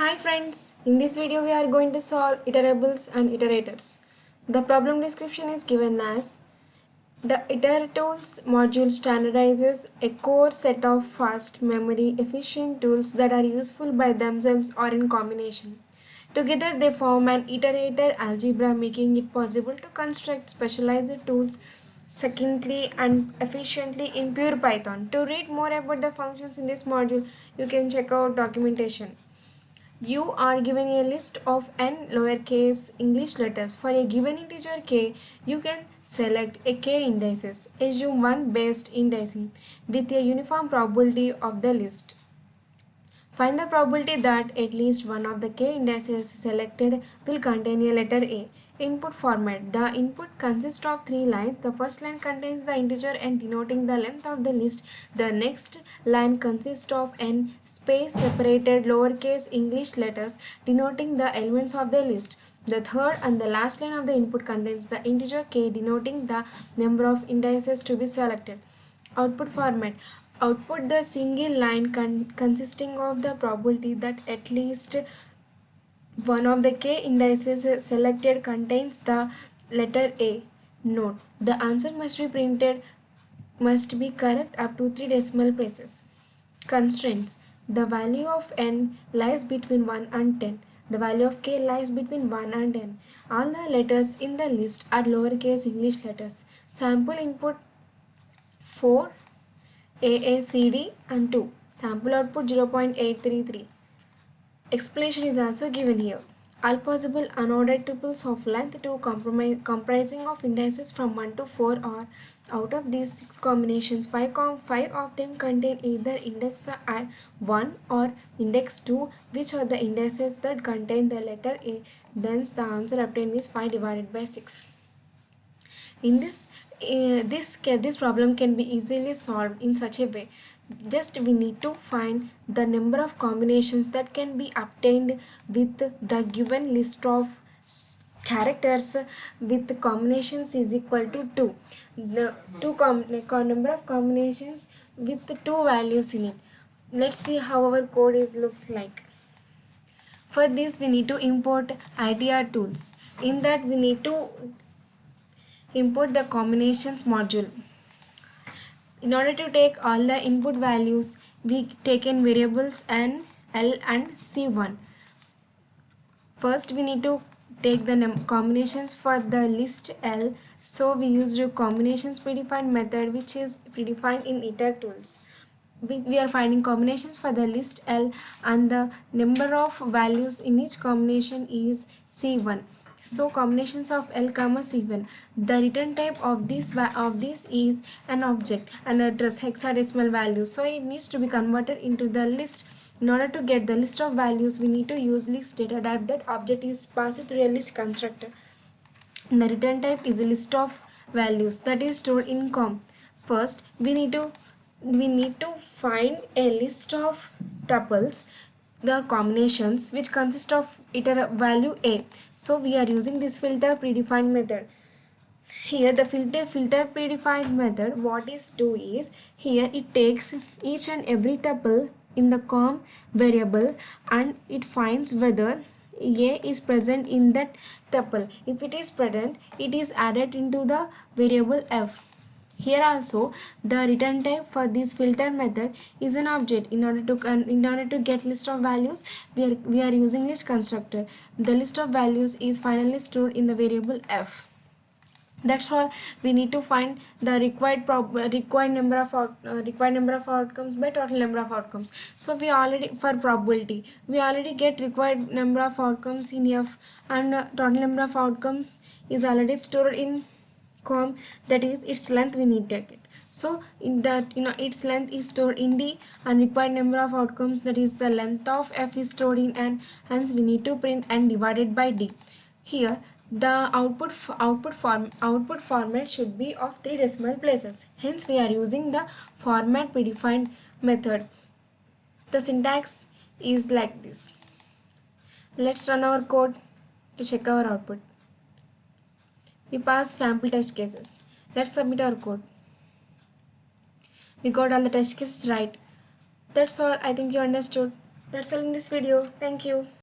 Hi friends, in this video we are going to solve iterables and iterators. The problem description is given as the iterators module standardizes a core set of fast, memory efficient tools that are useful by themselves or in combination. Together they form an iterator algebra, making it possible to construct specialized tools succinctly and efficiently in pure Python. To read more about the functions in this module, you can check out documentation. You are given a list of n lowercase English letters. For a given integer k, you can select a k indices. Assume one based indicing with a uniform probability of the list. Find the probability that at least one of the k indices selected will contain a letter A. Input format. The input consists of three lines. The first line contains the integer and denoting the length of the list. The next line consists of n space separated lowercase English letters denoting the elements of the list. The third and the last line of the input contains the integer k denoting the number of indices to be selected. Output format. Output the single line consisting of the probability that at least one of the k indices selected contains the letter A. Note: the answer must be correct up to 3 decimal places. Constraints. The value of n lies between 1 and 10. The value of k lies between 1 and n. All the letters in the list are lowercase English letters. Sample input 4, AACD and 2. Sample output 0.833. Explanation is also given here. All possible unordered tuples of length 2 comprising of indices from 1 to 4 are out of these 6 combinations, 5 of them contain either index 1 or index 2, which are the indices that contain the letter A. Thence the answer obtained is 5 divided by 6. In this problem can be easily solved in such a way. Just we need to find the number of combinations that can be obtained with the given list of characters with the combinations is equal to 2. The number of combinations with the 2 values in it. Let's see how our code looks like. For this we need to import ITR tools. In that we need to import the combinations module. In order to take all the input values, we taken variables n, l and c1. First we need to take the combinations for the list L. So we used a combinations predefined method which is predefined in iter tools. We are finding combinations for the list L and the number of values in each combination is C1. So combinations of L comma C1. The return type of this is an object and address hexadecimal values. So it needs to be converted into the list. In order to get the list of values, we need to use list data type. That object is passed through a list constructor. The return type is a list of values that is stored in com. First, we need to find a list of tuples, the combinations which consist of value A. So we are using this filter predefined method. Here the filter predefined method, what is do is, here it takes each and every tuple in the com variable and it finds whether A is present in that tuple. If it is present, it is added into the variable f. Here also the return type for this filter method is an object. In order to get list of values, we are using list constructor. The list of values is finally stored in the variable f. That's all. We need to find the required number of outcomes by total number of outcomes. So we already, for probability, we already get required number of outcomes in f, and total number of outcomes is already stored in com, that is its length we need to take it. So in that, its length is stored in D and required number of outcomes, that is the length of f, is stored in n. Hence we need to print n divided by D. Here the output format should be of 3 decimal places. Hence we are using the format predefined method. The syntax is like this. Let's run our code to check our output. We pass sample test cases. Let's submit our code. We got all the test cases right. That's all. I think you understood. That's all in this video. Thank you.